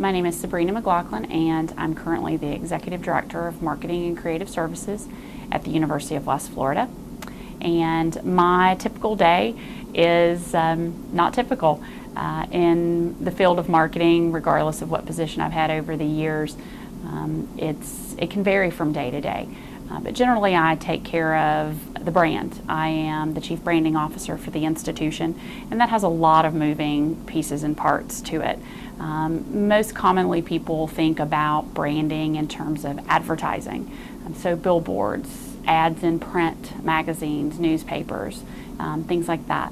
My name is Sabrina McLaughlin, and I'm currently the Executive Director of Marketing and Creative Services at the University of West Florida. And my typical day is not typical in the field of marketing, regardless of what position I've had over the years. It can vary from day to day. But generally I take care of the brand. I am the Chief Branding Officer for the institution, and that has a lot of moving pieces and parts to it. Most commonly people think about branding in terms of advertising. So billboards, ads in print, magazines, newspapers, things like that.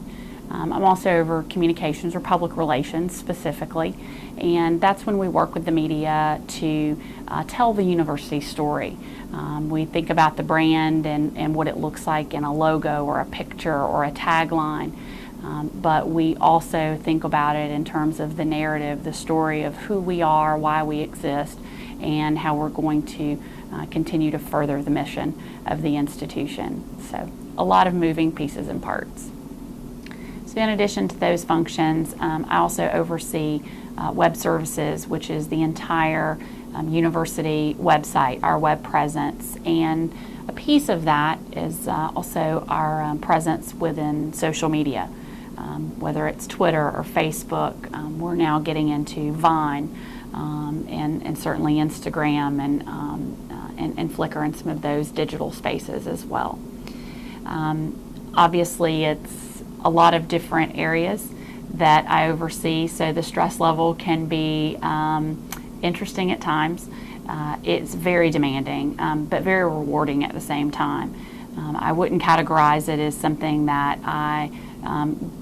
I'm also over communications or public relations specifically, and that's when we work with the media to tell the university story. We think about the brand and what it looks like in a logo or a picture or a tagline, but we also think about it in terms of the narrative, the story of who we are, why we exist, and how we're going to continue to further the mission of the institution. So a lot of moving pieces and parts. So in addition to those functions, I also oversee web services, which is the entire university website, our web presence, and a piece of that is also our presence within social media, whether it's Twitter or Facebook. We're now getting into Vine and certainly Instagram and Flickr and some of those digital spaces as well. Obviously, it's a lot of different areas that I oversee, so the stress level can be interesting at times. It's very demanding, but very rewarding at the same time. I wouldn't categorize it as something that I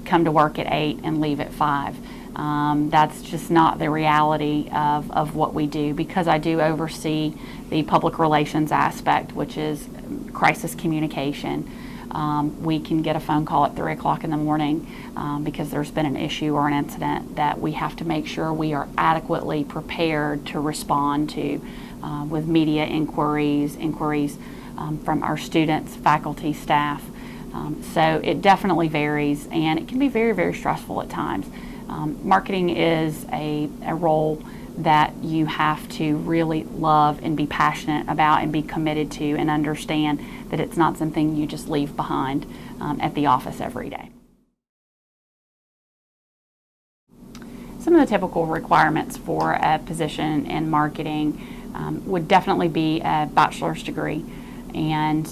come to work at 8 and leave at 5. That's just not the reality of what we do, because I do oversee the public relations aspect, which is crisis communication. We can get a phone call at 3 o'clock in the morning because there's been an issue or an incident that we have to make sure we are adequately prepared to respond to with media inquiries from our students, faculty, staff. So it definitely varies, and it can be very, very stressful at times. Marketing is a role that you have to really love and be passionate about and be committed to, and understand that it's not something you just leave behind at the office every day. Some of the typical requirements for a position in marketing would definitely be a bachelor's degree, and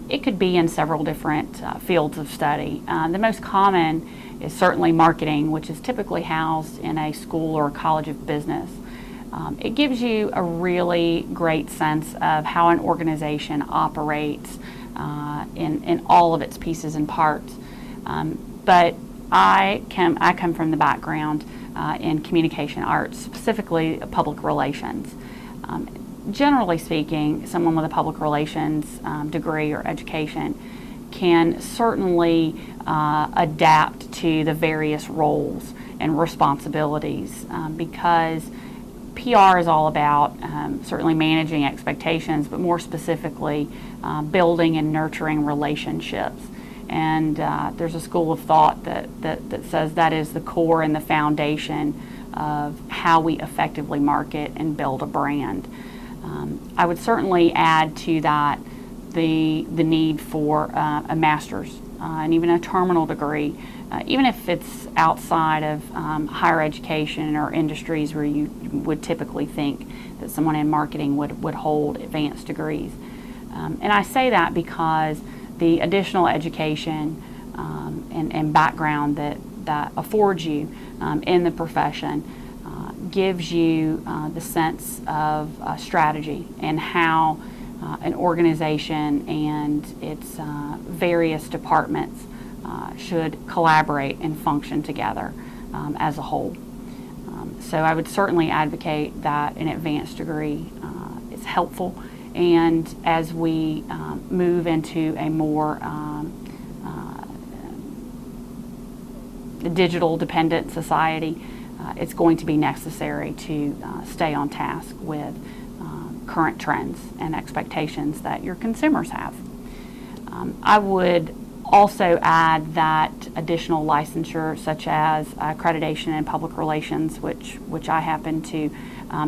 it could be in several different fields of study. The most common is certainly marketing, which is typically housed in a school or a college of business. It gives you a really great sense of how an organization operates in all of its pieces and parts. But I come from the background in communication arts, specifically public relations. Generally speaking, someone with a public relations degree or education can certainly adapt to the various roles and responsibilities because PR is all about certainly managing expectations, but more specifically building and nurturing relationships. And there's a school of thought that says that is the core and the foundation of how we effectively market and build a brand. I would certainly add to that the need for a master's and even a terminal degree, even if it's outside of higher education or industries where you would typically think that someone in marketing would hold advanced degrees. And I say that because the additional education and background that affords you in the profession gives you the sense of strategy and how an organization and its various departments should collaborate and function together as a whole. So I would certainly advocate that an advanced degree is helpful, and as we move into a more digital dependent society, it's going to be necessary to stay on task with current trends and expectations that your consumers have. I would also add that additional licensure, such as accreditation in public relations, which I happen to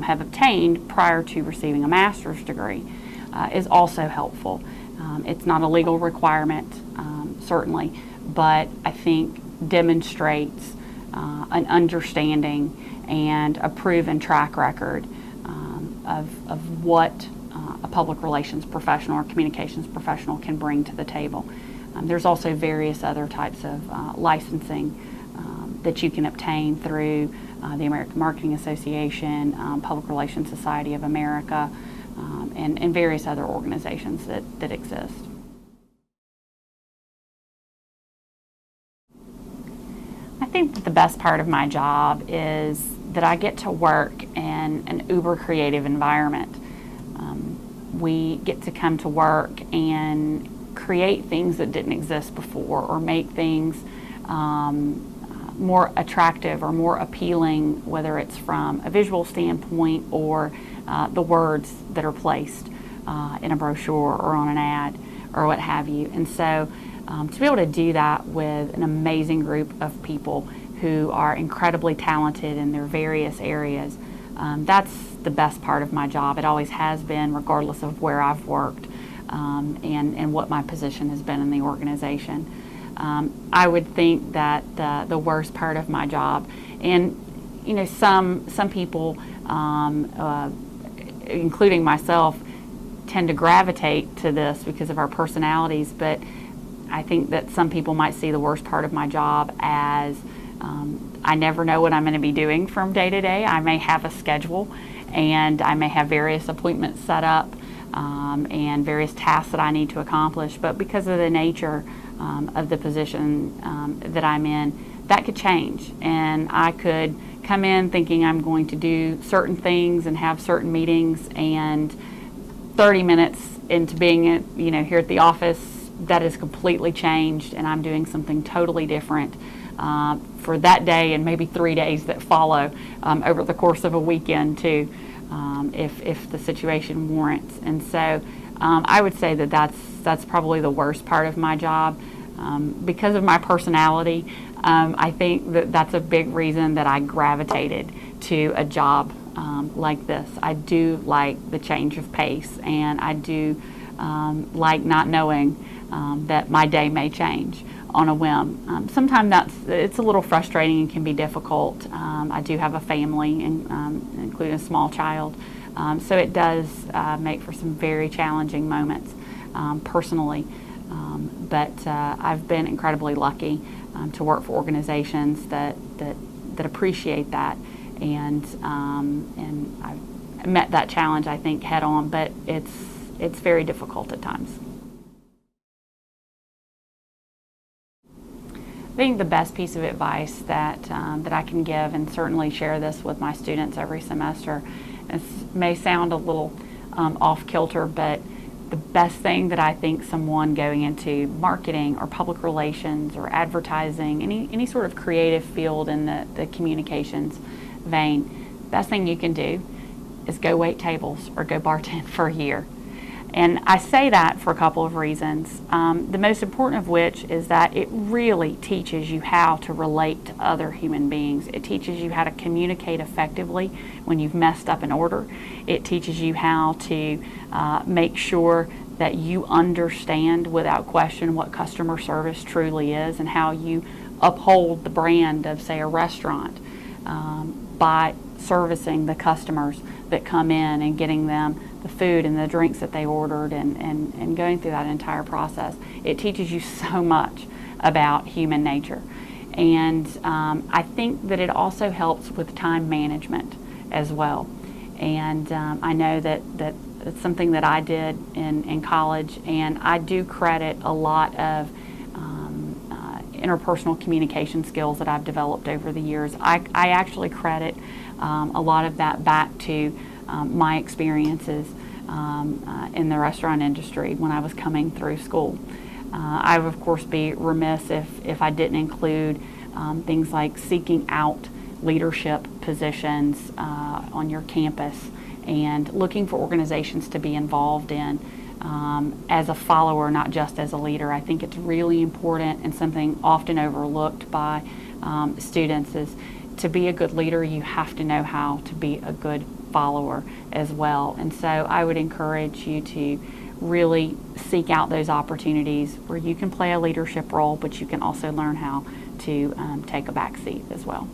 have obtained prior to receiving a master's degree is also helpful. It's not a legal requirement, certainly, but I think demonstrates an understanding and a proven track record of what a public relations professional or communications professional can bring to the table. There's also various other types of licensing that you can obtain through the American Marketing Association, Public Relations Society of America, and various other organizations that exist. I think that the best part of my job is that I get to work in an uber creative environment. We get to come to work and create things that didn't exist before, or make things more attractive or more appealing, whether it's from a visual standpoint or the words that are placed in a brochure or on an ad or what have you. And so to be able to do that with an amazing group of people who are incredibly talented in their various areas, that's the best part of my job. It always has been, regardless of where I've worked and what my position has been in the organization. I would think that the worst part of my job, and some people, including myself, tend to gravitate to this because of our personalities, but I think that some people might see the worst part of my job as I never know what I'm going to be doing from day to day. I may have a schedule and I may have various appointments set up and various tasks that I need to accomplish, but because of the nature of the position that I'm in, that could change, and I could come in thinking I'm going to do certain things and have certain meetings, and 30 minutes into being here at the office, that is completely changed and I'm doing something totally different for that day and maybe 3 days that follow over the course of a weekend too, if the situation warrants. And so I would say that that's probably the worst part of my job. Because of my personality, I think that that's a big reason that I gravitated to a job like this. I do like the change of pace, and I do like not knowing that my day may change on a whim. Sometimes it's a little frustrating and can be difficult. I do have a family, including a small child, so it does make for some very challenging moments personally. But I've been incredibly lucky to work for organizations that appreciate that, and I've met that challenge, I think, head on. But it's very difficult at times. I think the best piece of advice that I can give, and certainly share this with my students every semester, may sound a little off kilter, but the best thing that I think someone going into marketing or public relations or advertising, any sort of creative field in the communications vein, best thing you can do is go wait tables or go bartend for a year. And I say that for a couple of reasons. The most important of which is that it really teaches you how to relate to other human beings. It teaches you how to communicate effectively when you've messed up an order. It teaches you how to make sure that you understand without question what customer service truly is, and how you uphold the brand of, say, a restaurant by servicing the customers that come in and getting them the food and the drinks that they ordered, and going through that entire process. It teaches you so much about human nature. And I think that it also helps with time management as well. And I know that it's something that I did in college, and I do credit a lot of interpersonal communication skills that I've developed over the years. I actually credit a lot of that back to my experiences in the restaurant industry when I was coming through school. I would, of course, be remiss if I didn't include things like seeking out leadership positions on your campus and looking for organizations to be involved in as a follower, not just as a leader. I think it's really important, and something often overlooked by students is, to be a good leader, you have to know how to be a good follower as well. And so I would encourage you to really seek out those opportunities where you can play a leadership role, but you can also learn how to take a back seat as well.